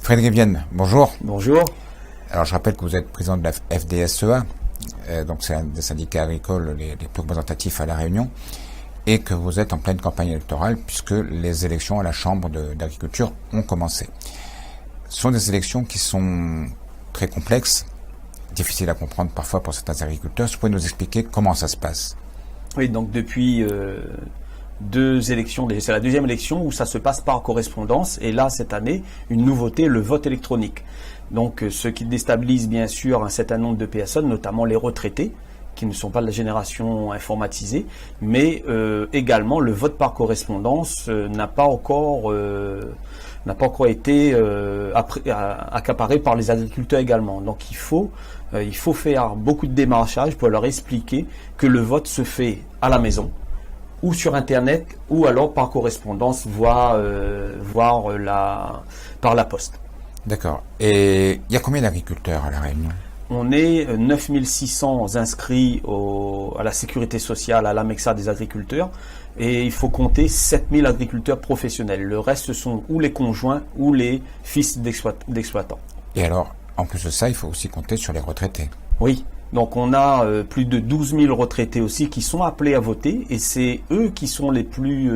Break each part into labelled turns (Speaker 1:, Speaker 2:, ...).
Speaker 1: Frédéric Vienne, bonjour.
Speaker 2: Bonjour.
Speaker 1: Alors je rappelle que vous êtes président de la FDSEA, donc c'est un des syndicats agricoles les plus représentatifs à La Réunion, et que vous êtes en pleine campagne électorale puisque les élections à la Chambre d'agriculture ont commencé. Ce sont des élections qui sont très complexes, difficiles à comprendre parfois pour certains agriculteurs. Vous pouvez nous expliquer comment ça se passe?
Speaker 2: Oui, donc depuis deux élections, c'est la deuxième élection où ça se passe par correspondance, et là cette année, une nouveauté, le vote électronique. Donc ce qui déstabilise bien sûr un certain nombre de personnes, notamment les retraités, qui ne sont pas de la génération informatisée, mais également le vote par correspondance n'a pas encore été accaparé par les agriculteurs également. Donc il faut faire beaucoup de démarchage pour leur expliquer que le vote se fait à la maison, ou sur Internet, ou alors par correspondance, voire par la poste.
Speaker 1: D'accord. Et il y a combien d'agriculteurs à La Réunion?
Speaker 2: On est 9600 inscrits à la sécurité sociale, à l'AMEXA des agriculteurs, et il faut compter 7000 agriculteurs professionnels. Le reste, ce sont ou les conjoints ou les fils d'exploitants.
Speaker 1: Et alors, en plus de ça, il faut aussi compter sur les retraités.
Speaker 2: Oui, donc on a plus de 12 000 retraités aussi qui sont appelés à voter, et c'est eux qui sont les plus...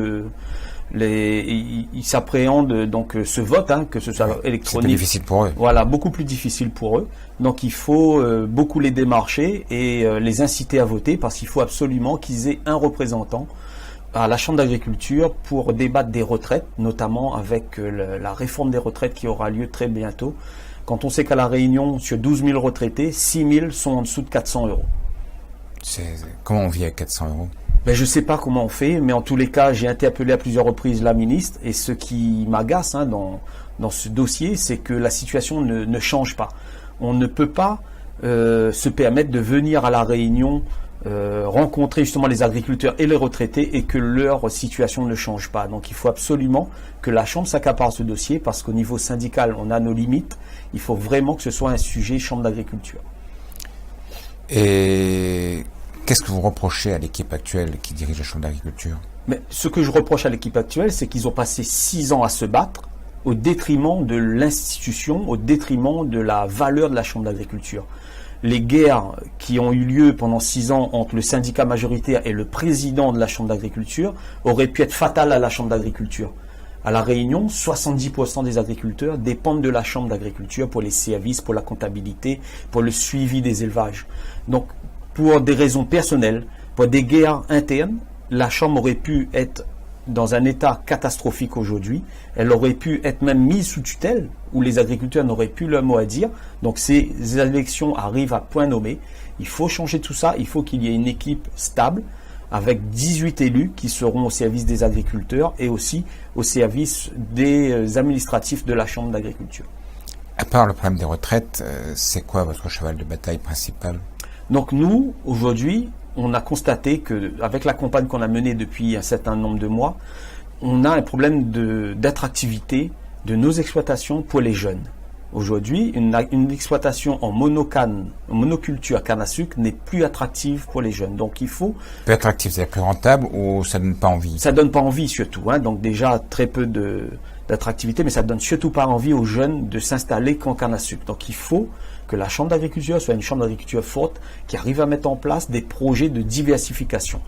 Speaker 2: ils s'appréhendent donc ce vote, que ce soit électronique.
Speaker 1: C'est plus difficile pour eux.
Speaker 2: Voilà, beaucoup plus difficile pour eux. Donc il faut beaucoup les démarcher et les inciter à voter, parce qu'il faut absolument qu'ils aient un représentant à la Chambre d'agriculture pour débattre des retraites, notamment avec la réforme des retraites qui aura lieu très bientôt. Quand on sait qu'à La Réunion, sur 12 000 retraités, 6 000 sont en dessous de 400 euros.
Speaker 1: Comment on vit avec 400 euros?
Speaker 2: Je ne sais pas comment on fait, mais en tous les cas, j'ai interpellé à plusieurs reprises la ministre, et ce qui m'agace dans ce dossier, c'est que la situation ne change pas. On ne peut pas se permettre de venir à La Réunion rencontrer justement les agriculteurs et les retraités et que leur situation ne change pas. Donc il faut absolument que la Chambre s'accapare ce dossier, parce qu'au niveau syndical, on a nos limites. Il faut vraiment que ce soit un sujet Chambre d'agriculture.
Speaker 1: Et qu'est-ce que vous reprochez à l'équipe actuelle qui dirige la Chambre d'agriculture?
Speaker 2: Mais ce que je reproche à l'équipe actuelle, c'est qu'ils ont passé 6 ans à se battre au détriment de l'institution, au détriment de la valeur de la Chambre d'agriculture. Les guerres qui ont eu lieu pendant 6 ans entre le syndicat majoritaire et le président de la Chambre d'agriculture auraient pu être fatales à la Chambre d'agriculture. À La Réunion, 70% des agriculteurs dépendent de la Chambre d'agriculture pour les services, pour la comptabilité, pour le suivi des élevages. Donc, pour des raisons personnelles, pour des guerres internes, la Chambre aurait pu être dans un état catastrophique aujourd'hui. Elle aurait pu être même mise sous tutelle, où les agriculteurs n'auraient plus leur mot à dire. Donc ces élections arrivent à point nommé. Il faut changer tout ça. Il faut qu'il y ait une équipe stable, avec 18 élus qui seront au service des agriculteurs et aussi au service des administratifs de la Chambre d'agriculture.
Speaker 1: À part le problème des retraites, c'est quoi votre cheval de bataille principal?
Speaker 2: Donc nous, aujourd'hui, on a constaté qu'avec la campagne qu'on a menée depuis un certain nombre de mois, on a un problème d'attractivité de nos exploitations pour les jeunes. Aujourd'hui, une exploitation en monoculture à canne à sucre n'est plus attractive pour les jeunes. Donc il faut...
Speaker 1: Plus attractif, c'est plus rentable, ou ça donne pas envie?
Speaker 2: Ça donne pas envie surtout. Donc déjà très peu d'attractivité, mais ça donne surtout pas envie aux jeunes de s'installer qu'en canne à sucre. Donc il faut que la Chambre d'agriculture soit une Chambre d'agriculture forte qui arrive à mettre en place des projets de diversification.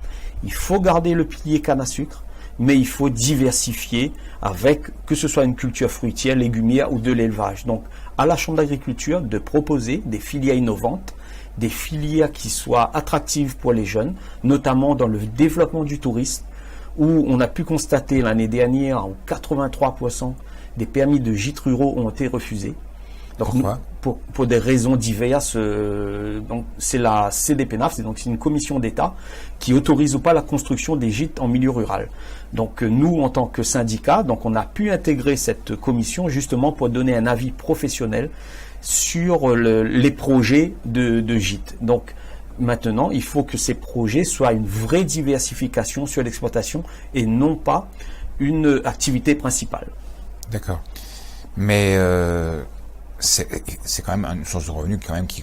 Speaker 2: Il faut garder le pilier canne à sucre, mais il faut diversifier avec, que ce soit une culture fruitière, légumière ou de l'élevage. Donc, à la Chambre d'agriculture, de proposer des filières innovantes, des filières qui soient attractives pour les jeunes, notamment dans le développement du tourisme, où on a pu constater l'année dernière où 83% des permis de gîtes ruraux ont été refusés. Donc,
Speaker 1: pourquoi?
Speaker 2: Pour des raisons diverses. Donc c'est la CDPENAF, c'est une commission d'État qui autorise ou pas la construction des gîtes en milieu rural. Donc nous, en tant que syndicat, donc on a pu intégrer cette commission justement pour donner un avis professionnel sur les projets de gîtes. Donc maintenant, il faut que ces projets soient une vraie diversification sur l'exploitation et non pas une activité principale.
Speaker 1: D'accord. Mais c'est quand même une source de revenus qui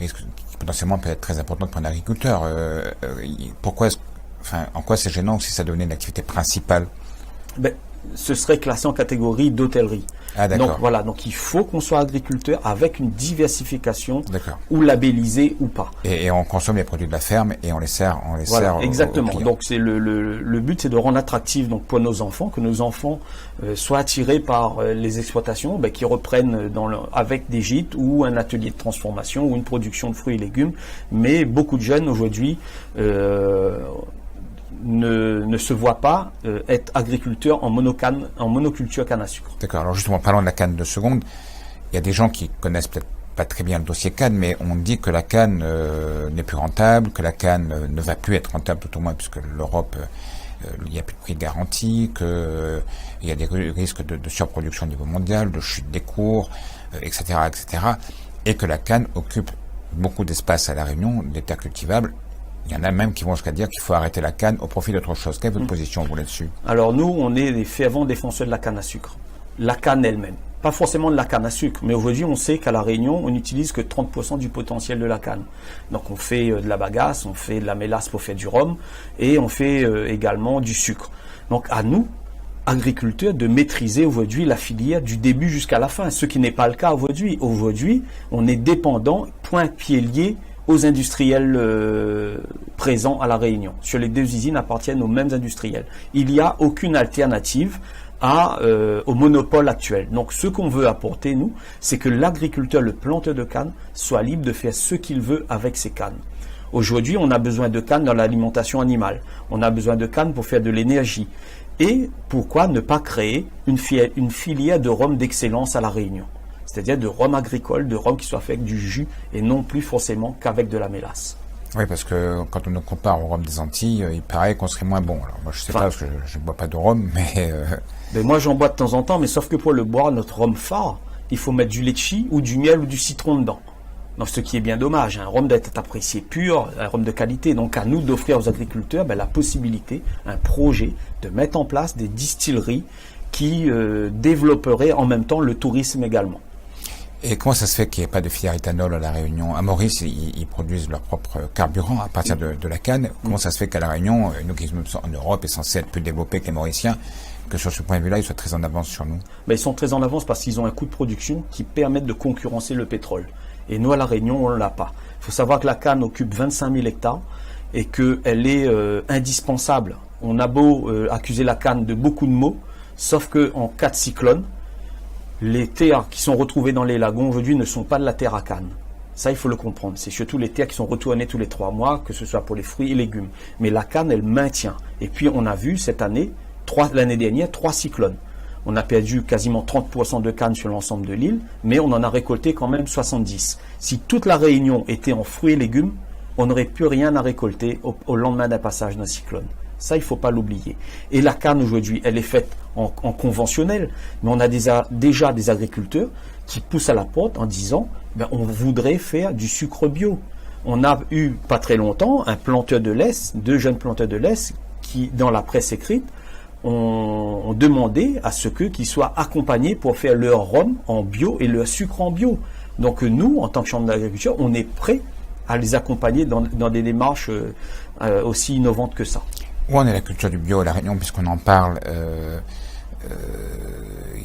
Speaker 1: potentiellement peut être très importante pour un agriculteur. En quoi c'est gênant si ça devenait une activité principale?
Speaker 2: ce serait classé en catégorie d'hôtellerie.
Speaker 1: Ah,
Speaker 2: donc voilà, donc il faut qu'on soit agriculteur avec une diversification,
Speaker 1: d'accord,
Speaker 2: ou labellisé ou pas.
Speaker 1: Et on consomme les produits de la ferme et on les sert,
Speaker 2: Voilà,
Speaker 1: aux
Speaker 2: exactement.
Speaker 1: clients.
Speaker 2: Donc c'est le but, c'est de rendre attractif donc pour nos enfants, que nos enfants soient attirés par les exploitations, qui reprennent avec des gîtes ou un atelier de transformation ou une production de fruits et légumes. Mais beaucoup de jeunes aujourd'hui ne se voient pas être agriculteurs en monoculture canne à sucre.
Speaker 1: D'accord. Alors justement, parlons de la canne 2 secondes. Il y a des gens qui connaissent peut-être pas très bien le dossier canne, mais on dit que la canne n'est plus rentable, que la canne ne va plus être rentable tout au moins puisque l'Europe, il n'y a plus de prix de garantie, que il y a des risques de surproduction au niveau mondial, de chute des cours, etc., etc., et que la canne occupe beaucoup d'espace à La Réunion, des terres cultivables. Il y en a même qui vont jusqu'à dire qu'il faut arrêter la canne au profit d'autre chose. Quelle est votre position, vous, là-dessus?
Speaker 2: Alors nous, on est des fervents défenseurs de la canne à sucre. La canne elle-même. Pas forcément de la canne à sucre, mais aujourd'hui, on sait qu'à La Réunion, on n'utilise que 30% du potentiel de la canne. Donc on fait de la bagasse, on fait de la mélasse pour faire du rhum, et on fait également du sucre. Donc à nous, agriculteurs, de maîtriser aujourd'hui la filière du début jusqu'à la fin, ce qui n'est pas le cas aujourd'hui. Aujourd'hui, on est dépendant, point-pied lié, aux industriels présents à La Réunion. Sur les 2 usines appartiennent aux mêmes industriels. Il n'y a aucune alternative au monopole actuel. Donc ce qu'on veut apporter, nous, c'est que l'agriculteur, le planteur de canne, soit libre de faire ce qu'il veut avec ses cannes. Aujourd'hui, on a besoin de canne dans l'alimentation animale. On a besoin de canne pour faire de l'énergie. Et pourquoi ne pas créer une filière de rhum d'excellence à La Réunion? C'est-à-dire de rhum agricole, de rhum qui soit fait avec du jus et non plus forcément qu'avec de la mélasse.
Speaker 1: Oui, parce que quand on nous compare au rhum des Antilles, il paraît qu'on serait moins bon. Alors moi, je sais pas, parce que je ne bois pas de rhum, mais...
Speaker 2: moi, j'en bois de temps en temps, mais sauf que pour le boire, notre rhum phare, il faut mettre du litchi ou du miel ou du citron dedans. Donc, ce qui est bien dommage. Un rhum doit être apprécié pur, un rhum de qualité. Donc, à nous d'offrir aux agriculteurs la possibilité, un projet, de mettre en place des distilleries qui développeraient en même temps le tourisme également.
Speaker 1: Et comment ça se fait qu'il n'y ait pas de filière éthanol à La Réunion? À Maurice, ils produisent leur propre carburant à partir de la canne. Comment ça se fait qu'à La Réunion, nous qui sommes en Europe, est censé être plus développé que les Mauriciens, que sur ce point de vue-là, ils soient très en avance sur nous?
Speaker 2: Ils sont très en avance parce qu'ils ont un coût de production qui permet de concurrencer le pétrole. Et nous, à La Réunion, on ne l'a pas. Il faut savoir que la canne occupe 25 000 hectares et qu'elle est indispensable. On a beau accuser la canne de beaucoup de maux, sauf qu'en cas de cyclone, les terres qui sont retrouvées dans les lagons aujourd'hui ne sont pas de la terre à canne. Ça, il faut le comprendre. C'est surtout les terres qui sont retournées tous les 3 mois, que ce soit pour les fruits et légumes. Mais la canne, elle maintient. Et puis, on a vu cette année, l'année dernière, 3 cyclones. On a perdu quasiment 30% de canne sur l'ensemble de l'île, mais on en a récolté quand même 70. Si toute la Réunion était en fruits et légumes, on n'aurait plus rien à récolter au lendemain d'un passage d'un cyclone. Ça, il ne faut pas l'oublier. Et la canne, aujourd'hui, elle est faite en conventionnel, mais on a déjà des agriculteurs qui poussent à la porte en disant on voudrait faire du sucre bio. On a eu, pas très longtemps, un planteur de lait, 2 jeunes planteurs de lait qui, dans la presse écrite, ont demandé à ce qu'ils soient accompagnés pour faire leur rhum en bio et leur sucre en bio. Donc nous, en tant que chambre d'agriculture, on est prêt à les accompagner dans des démarches aussi innovantes que ça.
Speaker 1: Où en est la culture du bio à La Réunion, puisqu'on en parle?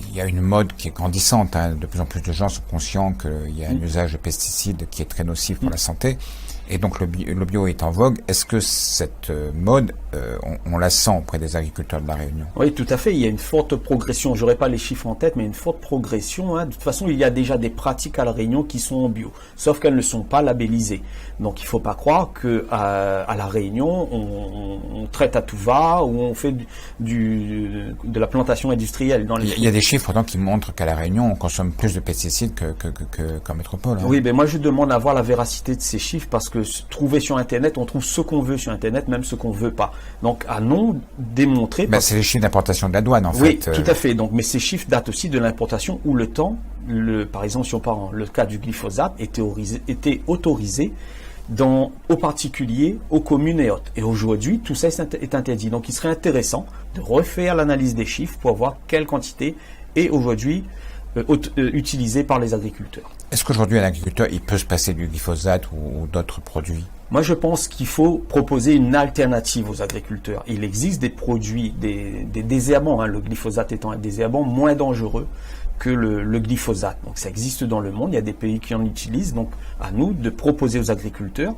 Speaker 1: Il y a une mode qui est grandissante. De plus en plus de gens sont conscients qu'il y a un usage de pesticides qui est très nocif pour la santé. Et donc le bio est en vogue. Est-ce que cette mode, on la sent auprès des agriculteurs de La Réunion?
Speaker 2: Oui, tout à fait. Il y a une forte progression. Je n'aurai pas les chiffres en tête, mais une forte progression. De toute façon, il y a déjà des pratiques à La Réunion qui sont en bio, sauf qu'elles ne sont pas labellisées. Donc il ne faut pas croire qu'à La Réunion, on traite à tout va ou on fait de la plantation industrielle.
Speaker 1: Il y a des chiffres qui montrent qu'à La Réunion, on consomme plus de pesticides qu'en métropole.
Speaker 2: Oui, mais moi je demande à voir la véracité de ces chiffres parce que trouver sur Internet, on trouve ce qu'on veut sur Internet, même ce qu'on ne veut pas. Donc à non démontrer...
Speaker 1: c'est les chiffres d'importation de la douane, en fait.
Speaker 2: Oui, tout à fait. Donc, mais ces chiffres datent aussi de l'importation où le temps, par exemple, si on prend le cas du glyphosate, était autorisé aux particuliers, aux communes et autres. Et aujourd'hui, tout ça est interdit. Donc, il serait intéressant de refaire l'analyse des chiffres pour voir quelle quantité est aujourd'hui utilisés par les agriculteurs.
Speaker 1: Est-ce qu'aujourd'hui, un agriculteur, il peut se passer du glyphosate ou d'autres produits?
Speaker 2: Moi, je pense qu'il faut proposer une alternative aux agriculteurs. Il existe des produits, des désherbants, le glyphosate étant un désherbant moins dangereux que le glyphosate. Donc ça existe dans le monde, il y a des pays qui en utilisent. Donc à nous de proposer aux agriculteurs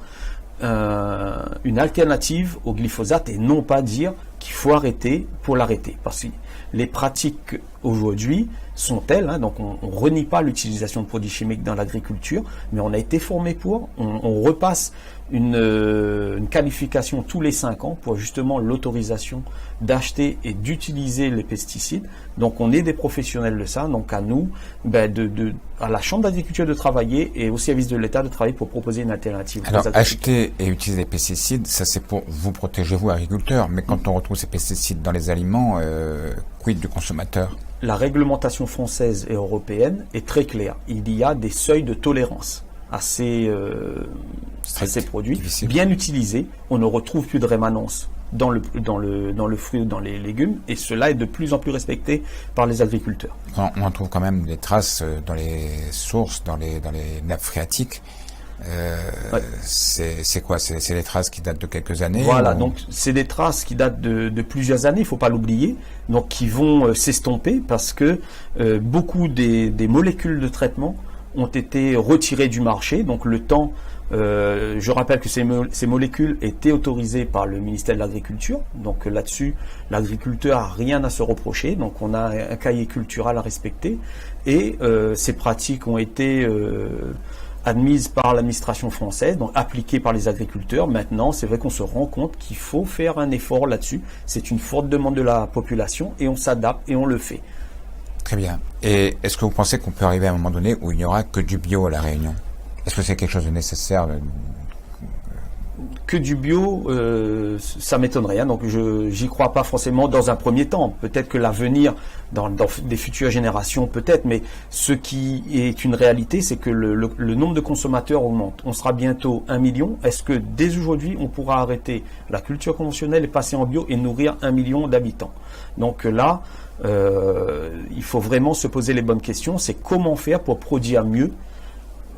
Speaker 2: une alternative au glyphosate et non pas dire qu'il faut arrêter pour l'arrêter. Parce que les pratiques aujourd'hui sont telles, donc on ne renie pas l'utilisation de produits chimiques dans l'agriculture, mais on a été formé pour, on repasse une qualification tous les 5 ans pour justement l'autorisation d'acheter et d'utiliser les pesticides. Donc on est des professionnels de ça, donc à nous, à la Chambre d'agriculture de travailler et au service de l'État de travailler pour proposer une alternative.
Speaker 1: Alors acheter et utiliser des pesticides, ça c'est pour vous protéger vous agriculteurs, mais quand on retrouve ces pesticides dans les aliments, quid du consommateur?
Speaker 2: La réglementation française et européenne est très claire. Il y a des seuils de tolérance à ces produits.
Speaker 1: Difficile.
Speaker 2: Bien utilisés, on ne retrouve plus de rémanence dans le fruit ou dans les légumes, et cela est de plus en plus respecté par les agriculteurs.
Speaker 1: On en trouve quand même des traces dans les sources, dans les nappes phréatiques.
Speaker 2: Ouais.
Speaker 1: C'est quoi? C'est des traces qui datent de quelques années?
Speaker 2: Voilà, donc c'est des traces qui datent de plusieurs années, il ne faut pas l'oublier, donc qui vont s'estomper parce que beaucoup des molécules de traitement ont été retirées du marché, donc le temps, je rappelle que ces molécules étaient autorisées par le ministère de l'Agriculture, donc là-dessus l'agriculteur n'a rien à se reprocher, donc on a un cahier culturel à respecter, et ces pratiques ont été admise par l'administration française, donc appliquée par les agriculteurs. Maintenant, c'est vrai qu'on se rend compte qu'il faut faire un effort là-dessus. C'est une forte demande de la population et on s'adapte et on le fait.
Speaker 1: Très bien. Et est-ce que vous pensez qu'on peut arriver à un moment donné où il n'y aura que du bio à La Réunion? Est-ce que c'est quelque chose de nécessaire?
Speaker 2: Que du bio, ça m'étonnerait. Donc j'y crois pas forcément dans un premier temps. Peut-être que l'avenir, dans des futures générations, peut-être. Mais ce qui est une réalité, c'est que le nombre de consommateurs augmente. On sera bientôt 1 million. Est-ce que dès aujourd'hui, on pourra arrêter la culture conventionnelle et passer en bio et nourrir 1 million d'habitants? Donc là, il faut vraiment se poser les bonnes questions. C'est comment faire pour produire mieux,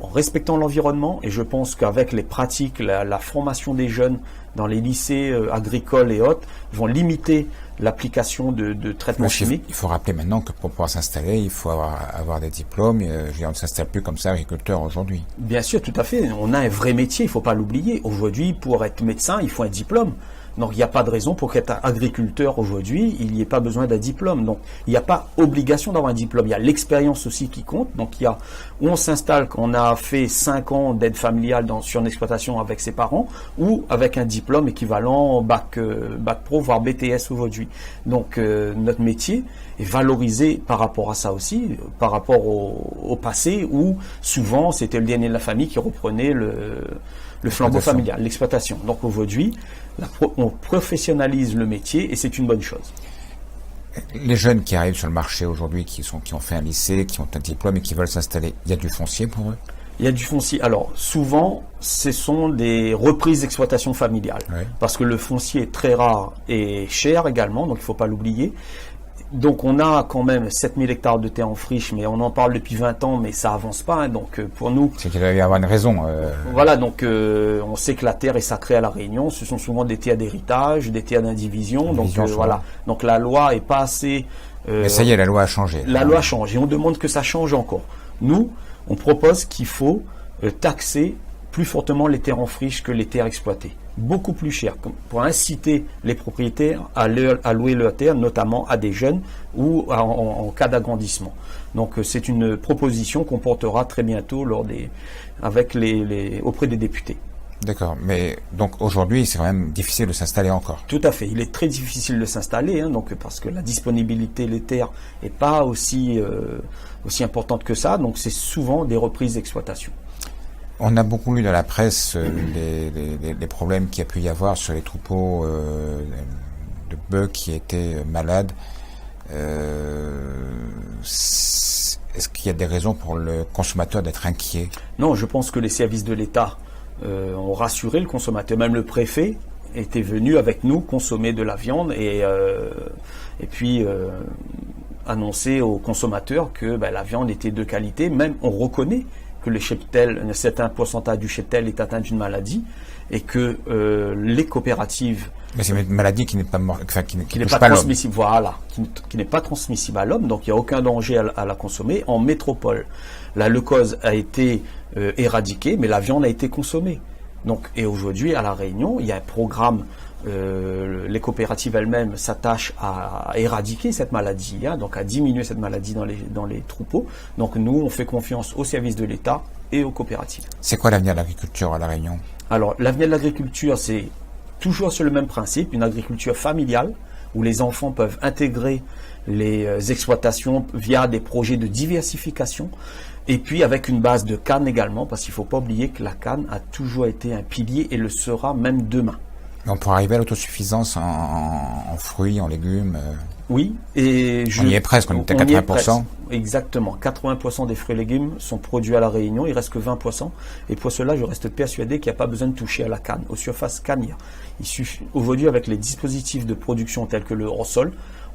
Speaker 2: en respectant l'environnement, et je pense qu'avec les pratiques, la formation des jeunes dans les lycées agricoles et autres vont limiter l'application de traitements chimiques.
Speaker 1: Il faut rappeler maintenant que pour pouvoir s'installer, il faut avoir des diplômes. On ne s'installe plus comme ça agriculteur aujourd'hui.
Speaker 2: Bien sûr, tout à fait. On a un vrai métier, il ne faut pas l'oublier. Aujourd'hui, pour être médecin, il faut un diplôme. Donc il n'y a pas de raison pour qu'être agriculteur aujourd'hui, il n'y ait pas besoin d'un diplôme. Donc il n'y a pas obligation d'avoir un diplôme. Il y a l'expérience aussi qui compte. Donc il y a où on s'installe quand on a fait 5 ans d'aide familiale sur une exploitation avec ses parents, ou avec un diplôme équivalent bac pro, voire BTS aujourd'hui. Donc notre métier est valorisé par rapport à ça aussi, par rapport au passé où souvent c'était le dernier de la famille qui reprenait le flambeau familial, l'exploitation. Donc aujourd'hui, on professionnalise le métier et c'est une bonne chose.
Speaker 1: Les jeunes qui arrivent sur le marché aujourd'hui, qui ont fait un lycée, qui ont un diplôme et qui veulent s'installer, il y a du foncier pour eux?
Speaker 2: Il y a du foncier. Alors souvent, ce sont des reprises d'exploitation familiale,
Speaker 1: oui.
Speaker 2: Parce que le foncier est très rare et cher également, donc il ne faut pas l'oublier. Donc on a quand même 7000 hectares de terre en friche, mais on en parle depuis 20 ans, mais ça avance pas. Donc pour nous...
Speaker 1: C'est qu'il doit y avoir une raison.
Speaker 2: Voilà, donc on sait que la terre est sacrée à La Réunion. Ce sont souvent des terres d'héritage, des terres d'indivision. Donc voilà. Donc la loi est pas assez...
Speaker 1: mais ça y est, la loi a changé.
Speaker 2: La loi change et on demande que ça change encore. Nous, on propose qu'il faut taxer plus fortement les terres en friche que les terres exploitées. Beaucoup plus cher, pour inciter les propriétaires à louer leur terre, notamment à des jeunes ou en cas d'agrandissement. Donc c'est une proposition qu'on portera très bientôt auprès des députés.
Speaker 1: D'accord, mais donc aujourd'hui c'est quand même difficile de s'installer encore.
Speaker 2: Tout à fait, il est très difficile de s'installer, donc parce que la disponibilité des terres n'est pas aussi importante que ça, donc c'est souvent des reprises d'exploitation.
Speaker 1: On a beaucoup lu dans la presse les problèmes qu'il y a pu y avoir sur les troupeaux de bœufs qui étaient malades. Est-ce qu'il y a des raisons pour le consommateur d'être inquiet?
Speaker 2: Non, je pense que les services de l'État ont rassuré le consommateur. Même le préfet était venu avec nous consommer de la viande et puis annoncer aux consommateurs que la viande était de qualité. Même on reconnaît que le cheptel, un certain pourcentage du cheptel est atteint d'une maladie et que les coopératives...
Speaker 1: Mais c'est une maladie qui n'est pas qui
Speaker 2: n'est pas transmissible, voilà, qui n'est pas transmissible à l'homme, donc il n'y a aucun danger à la consommer. En métropole, la leucose a été éradiquée, mais la viande a été consommée. Donc, et aujourd'hui, à La Réunion, il y a un programme, les coopératives elles-mêmes s'attachent à éradiquer cette maladie, donc à diminuer cette maladie dans les troupeaux. Donc nous, on fait confiance aux services de l'État et aux coopératives.
Speaker 1: C'est quoi l'avenir de l'agriculture à La Réunion?
Speaker 2: Alors, l'avenir de l'agriculture, c'est toujours sur le même principe, une agriculture familiale, où les enfants peuvent intégrer les exploitations via des projets de diversification, et puis avec une base de canne également, parce qu'il ne faut pas oublier que la canne a toujours été un pilier et le sera même demain.
Speaker 1: On pourrait arriver à l'autosuffisance en fruits, en légumes.
Speaker 2: Oui, et
Speaker 1: on y est presque, on est à 80%.
Speaker 2: Exactement, 80% des fruits et légumes sont produits à La Réunion, il reste que 20%. Et pour cela, je reste persuadé qu'il n'y a pas besoin de toucher à la canne, aux surfaces cannières. Il suffit, aujourd'hui, avec les dispositifs de production tels que le hors-sol,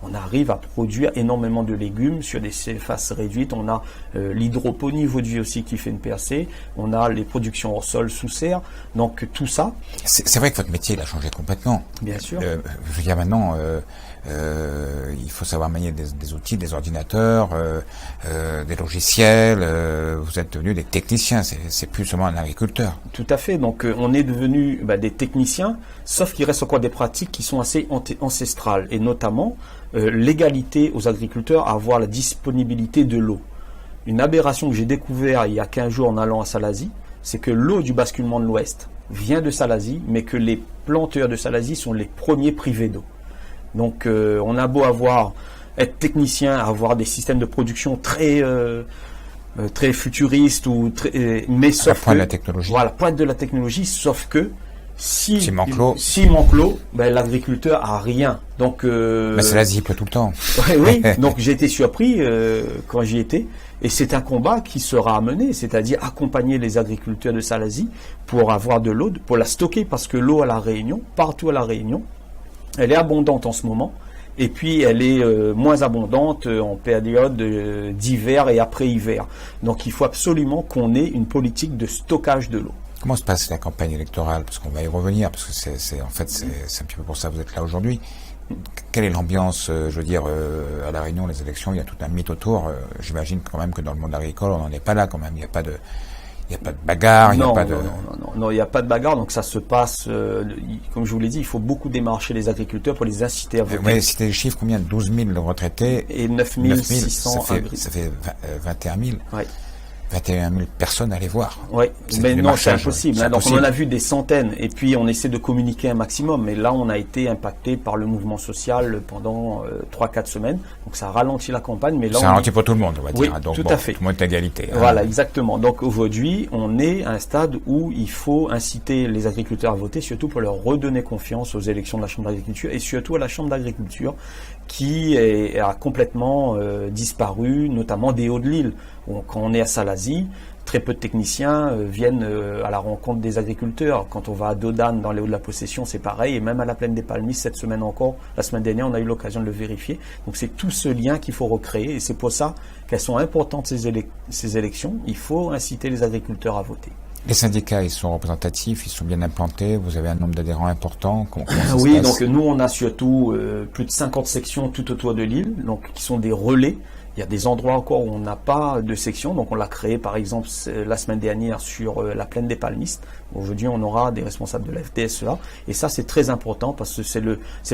Speaker 2: on arrive à produire énormément de légumes sur des surfaces réduites. On a l'hydroponie aujourd'hui aussi qui fait une percée. On a les productions hors sol sous serre. Donc tout ça.
Speaker 1: C'est vrai que votre métier il a changé complètement.
Speaker 2: Bien sûr.
Speaker 1: Je veux dire maintenant, il faut savoir manier des outils, des ordinateurs, des logiciels. Vous êtes devenus des techniciens. C'est plus seulement un agriculteur.
Speaker 2: Tout à fait. Donc on est devenus des techniciens, sauf qu'il reste encore des pratiques qui sont assez ancestrales, et notamment l'égalité aux agriculteurs à avoir la disponibilité de l'eau. Une aberration que j'ai découvert il y a 15 jours en allant à Salazie, c'est que l'eau du basculement de l'Ouest vient de Salazie, mais que les planteurs de Salazie sont les premiers privés d'eau. Donc on a beau être technicien, avoir des systèmes de production très futuristes, mais sauf
Speaker 1: à la pointe de la technologie.
Speaker 2: Voilà, pointe de la technologie, sauf que s'il manque l'eau, l'agriculteur a rien. Donc
Speaker 1: c'est l'Asie tout le temps.
Speaker 2: Oui, donc j'ai été surpris quand j'y étais, et c'est un combat qui sera amené, c'est-à-dire accompagner les agriculteurs de Salazie pour avoir de l'eau, pour la stocker, parce que l'eau à La Réunion, partout à La Réunion, elle est abondante en ce moment, et puis elle est moins abondante en période d'hiver et après hiver. Donc il faut absolument qu'on ait une politique de stockage de l'eau.
Speaker 1: Comment se passe la campagne électorale? Parce qu'on va y revenir, parce que c'est un petit peu pour ça que vous êtes là aujourd'hui. Quelle est l'ambiance, à La Réunion, les élections, il y a tout un mythe autour. J'imagine quand même que dans le monde agricole, on n'en est pas là quand même. Il n'y a pas de bagarre,
Speaker 2: Non, il n'y a pas de bagarre. Donc ça se passe, comme je vous l'ai dit, il faut beaucoup démarcher les agriculteurs pour les inciter à voter.
Speaker 1: Oui, c'était les chiffres, combien? 12 000 retraités
Speaker 2: et 9 600
Speaker 1: ça fait 21 000.
Speaker 2: Ouais.
Speaker 1: 21 000 personnes à aller voir.
Speaker 2: Oui, mais non, c'est impossible. Donc on en a vu des centaines, et puis on essaie de communiquer un maximum. Mais là, on a été impacté par le mouvement social pendant 3-4 semaines. Donc ça ralentit la campagne. Mais là,
Speaker 1: ça ralentit pour tout le monde, on va dire.
Speaker 2: Oui,
Speaker 1: donc,
Speaker 2: tout à fait.
Speaker 1: Tout le monde est égalité.
Speaker 2: Voilà, exactement. Donc aujourd'hui, on est à un stade où il faut inciter les agriculteurs à voter, surtout pour leur redonner confiance aux élections de la Chambre d'agriculture, et surtout à la Chambre d'agriculture qui a complètement disparu, notamment des Hauts-de-l'Île. Quand on est à Salazie, très peu de techniciens viennent à la rencontre des agriculteurs. Quand on va à Dodane, dans les Hauts-de-la-Possession, c'est pareil. Et même à la plaine des Palmistes, cette semaine encore, la semaine dernière, on a eu l'occasion de le vérifier. Donc c'est tout ce lien qu'il faut recréer. Et c'est pour ça qu'elles sont importantes, ces élections. Il faut inciter les agriculteurs à voter.
Speaker 1: Les syndicats, ils sont représentatifs, ils sont bien implantés, vous avez un nombre d'adhérents important.
Speaker 2: Oui, donc nous, on a surtout plus de 50 sections tout autour de l'île, donc qui sont des relais. Il y a des endroits encore où on n'a pas de section, donc on l'a créé par exemple la semaine dernière sur la plaine des Palmistes. Aujourd'hui, on aura des responsables de la FDSEA, et ça c'est très important parce que c'est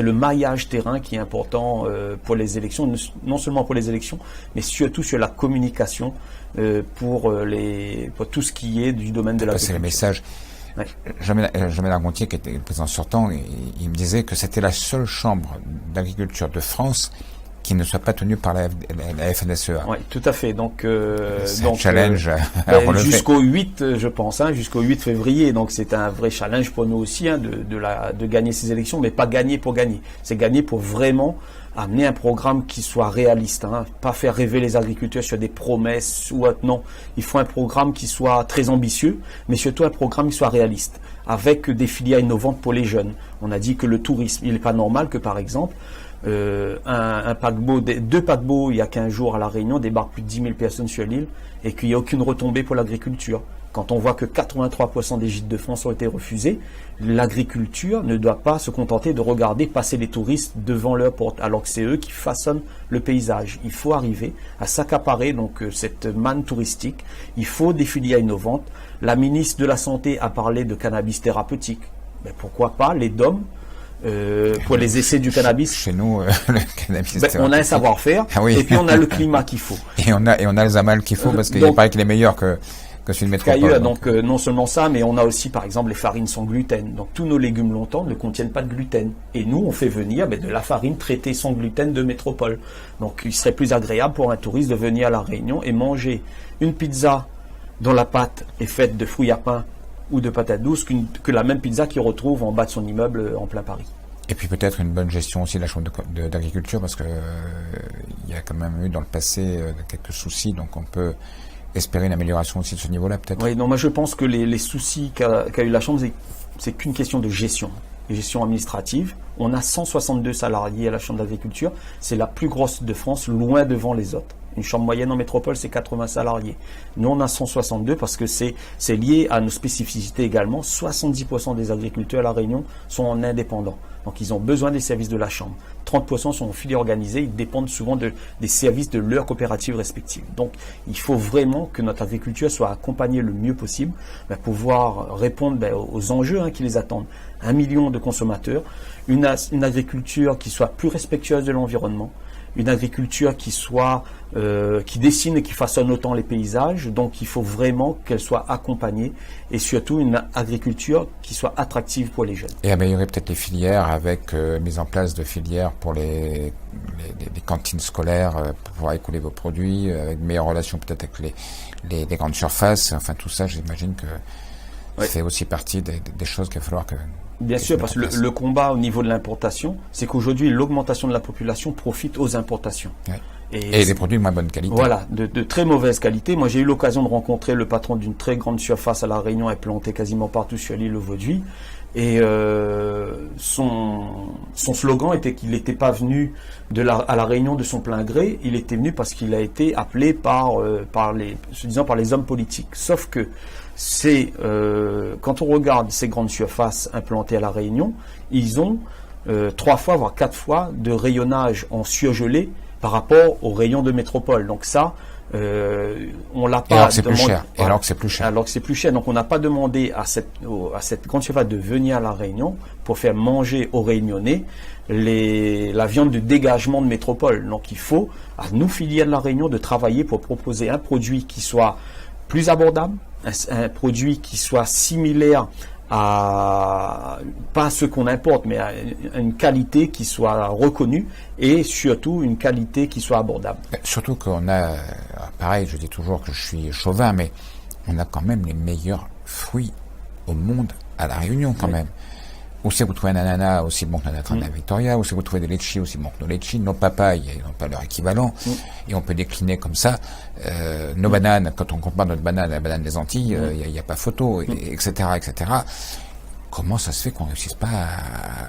Speaker 2: le maillage terrain qui est important pour les élections, non seulement pour les élections, mais surtout sur la communication pour tout ce qui est du domaine de la.
Speaker 1: C'est le message. Ouais. Jamel Argontier, qui était le président sortant, il me disait que c'était la seule chambre d'agriculture de France qui ne soit pas tenue par la FDSEA.
Speaker 2: Oui, tout à fait. Donc,
Speaker 1: c'est un challenge
Speaker 2: jusqu'au 8, je pense, jusqu'au 8 février. Donc, c'est un vrai challenge pour nous aussi de gagner ces élections, mais pas gagner pour gagner. C'est gagner pour vraiment amener un programme qui soit réaliste, pas faire rêver les agriculteurs sur des promesses ou autre. Non, il faut un programme qui soit très ambitieux, mais surtout un programme qui soit réaliste, avec des filières innovantes pour les jeunes. On a dit que le tourisme, il n'est pas normal que par exemple, un paquebot, deux paquebots il y a 15 jours à La Réunion débarquent plus de 10 000 personnes sur l'île et qu'il n'y a aucune retombée pour l'agriculture. Quand on voit que 83% des gîtes de France ont été refusés, l'agriculture ne doit pas se contenter de regarder passer les touristes devant leur porte, alors que c'est eux qui façonnent le paysage. Il faut arriver à s'accaparer donc cette manne touristique. Il faut des filières innovantes. La ministre de la Santé a parlé de cannabis thérapeutique. Mais pourquoi pas les DOM pour les essais du cannabis.
Speaker 1: Chez nous, le cannabis.
Speaker 2: On a un savoir-faire et puis on a le climat qu'il faut.
Speaker 1: Et on a le zamal qu'il faut parce qu'il paraît qu'il est meilleur que celui de métropole.
Speaker 2: Donc non seulement ça, mais on a aussi par exemple les farines sans gluten. Donc tous nos légumes longtemps ne contiennent pas de gluten. Et nous, on fait venir de la farine traitée sans gluten de métropole. Donc il serait plus agréable pour un touriste de venir à La Réunion et manger une pizza dont la pâte est faite de fruits à pain ou de patates douces que la même pizza qu'il retrouve en bas de son immeuble en plein Paris.
Speaker 1: Et puis peut-être une bonne gestion aussi de la chambre d'agriculture parce que il y a quand même eu dans le passé quelques soucis, donc on peut espérer une amélioration aussi de ce niveau-là peut-être.
Speaker 2: Oui, non, moi je pense que les soucis qu'a eu la chambre, c'est qu'une question de gestion administrative. On a 162 salariés à la chambre d'agriculture, c'est la plus grosse de France, loin devant les autres. Une chambre moyenne en métropole, c'est 80 salariés. Nous, on a 162 parce que c'est lié à nos spécificités également. 70% des agriculteurs à La Réunion sont en indépendant. Donc, ils ont besoin des services de la chambre. 30% sont en filière organisée. Ils dépendent souvent des services de leurs coopératives respectives. Donc, il faut vraiment que notre agriculture soit accompagnée le mieux possible pour pouvoir répondre aux enjeux qui les attendent. 1 million de consommateurs, une agriculture qui soit plus respectueuse de l'environnement, une agriculture qui dessine et qui façonne autant les paysages. Donc il faut vraiment qu'elle soit accompagnée et surtout une agriculture qui soit attractive pour les jeunes.
Speaker 1: Et améliorer peut-être les filières avec mise en place de filières pour les cantines scolaires pour pouvoir écouler vos produits, avec une meilleure relation peut-être avec les grandes surfaces. Enfin tout ça, j'imagine que fait aussi partie des choses qu'il va falloir que...
Speaker 2: Bien sûr, parce que le combat au niveau de l'importation, c'est qu'aujourd'hui, l'augmentation de la population profite aux importations.
Speaker 1: Ouais. Et des produits de moins bonne qualité.
Speaker 2: Voilà, de très mauvaise qualité. Moi, j'ai eu l'occasion de rencontrer le patron d'une très grande surface à La Réunion, implanté quasiment partout sur l'île Vauduit. Et son slogan était qu'il n'était pas venu à La Réunion de son plein gré. Il était venu parce qu'il a été appelé par les hommes politiques. Sauf que quand on regarde ces grandes surfaces implantées à La Réunion, ils ont 3 fois, voire 4 fois de rayonnage en surgelé par rapport aux rayons de métropole. Donc ça, on l'a pas demandé.
Speaker 1: Alors que c'est plus cher.
Speaker 2: Alors que c'est plus cher. Donc on n'a pas demandé à cette grande surface de venir à La Réunion pour faire manger aux Réunionnais la viande de dégagement de métropole. Donc il faut, à nous filières de La Réunion, de travailler pour proposer un produit qui soit plus abordable, un produit qui soit similaire pas à ce qu'on importe, mais à une qualité qui soit reconnue et surtout une qualité qui soit abordable.
Speaker 1: Surtout qu'on a, pareil, je dis toujours que je suis chauvin, mais on a quand même les meilleurs fruits au monde à La Réunion quand même. Où c'est que vous trouvez un ananas aussi bon que l'ananas Victoria, où c'est que vous trouvez des litchis aussi bon que nos litchis, nos papayes, ils n'ont pas leur équivalent, et on peut décliner comme ça. Nos bananes, quand on compare notre banane à la banane des Antilles, il n'y a pas photo, etc., etc. Comment ça se fait qu'on ne réussisse pas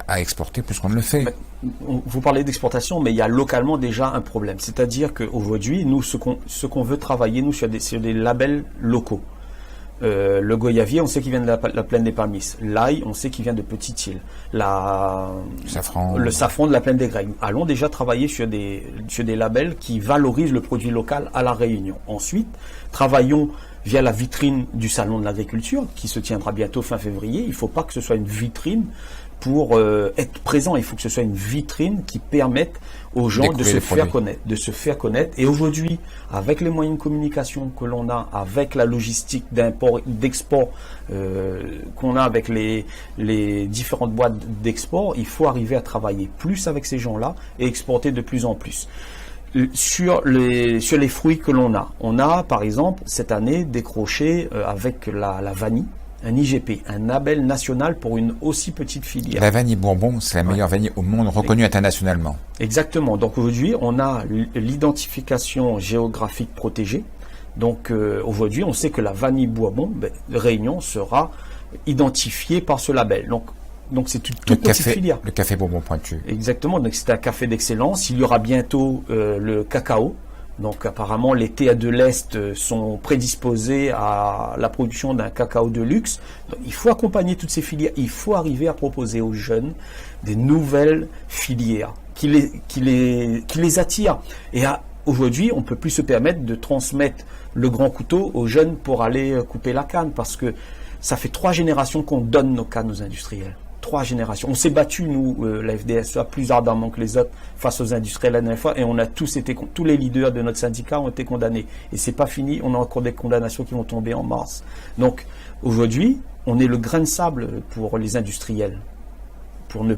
Speaker 1: à exporter plus qu'on ne le fait?
Speaker 2: Vous parlez d'exportation, mais il y a localement déjà un problème. C'est-à-dire qu'aujourd'hui, nous, ce qu'on veut travailler, nous, sur des labels locaux. Le goyavier, on sait qu'il vient de la plaine des Palmis. L'ail, on sait qu'il vient de Petite-Île. Le safran de la plaine des Grecs. Allons déjà travailler sur des labels qui valorisent le produit local à La Réunion. Ensuite, travaillons via la vitrine du Salon de l'Agriculture, qui se tiendra bientôt fin février. Il ne faut pas que ce soit une vitrine pour être présent. Il faut que ce soit une vitrine qui permette aux gens de se faire connaître. Et aujourd'hui, avec les moyens de communication que l'on a, avec la logistique d'import, d'export qu'on a avec les différentes boîtes d'export, il faut arriver à travailler plus avec ces gens-là et exporter de plus en plus. Sur les fruits que l'on a, on a par exemple cette année décroché avec la vanille un IGP, un label national pour une aussi petite filière.
Speaker 1: La vanille Bourbon, c'est la meilleure vanille au monde, reconnue internationalement.
Speaker 2: Exactement. Donc aujourd'hui, on a l'identification géographique protégée. Donc aujourd'hui, on sait que la vanille Bourbon, Réunion, sera identifiée par ce label. Donc Donc c'est toute petite filière.
Speaker 1: Le café Bourbon Pointu.
Speaker 2: Exactement, donc c'est un café d'excellence. Il y aura bientôt le cacao. Donc apparemment les thés de l'Est sont prédisposés à la production d'un cacao de luxe. Donc, il faut accompagner toutes ces filières. Il faut arriver à proposer aux jeunes des nouvelles filières qui les attirent. Et aujourd'hui, on ne peut plus se permettre de transmettre le grand couteau aux jeunes pour aller couper la canne, parce que ça fait 3 générations qu'on donne nos cannes aux industriels. 3 générations. On s'est battu, nous, la FDSEA, plus ardemment que les autres face aux industriels la dernière fois, et on a tous les leaders de notre syndicat ont été condamnés. Et c'est pas fini, on a encore des condamnations qui vont tomber en mars. Donc, aujourd'hui, on est le grain de sable pour les industriels. Pour ne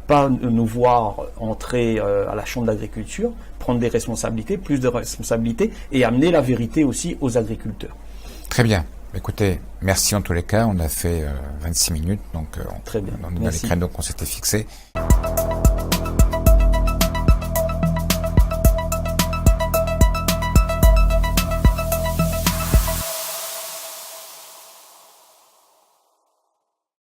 Speaker 2: pas nous voir entrer à la Chambre d'agriculture, prendre des responsabilités, plus de responsabilités, et amener la vérité aussi aux agriculteurs.
Speaker 1: Très bien. Écoutez, merci en tous les cas. On a fait 26 minutes, donc
Speaker 2: très bien.
Speaker 1: On est dans les créneaux qu'on s'était fixés.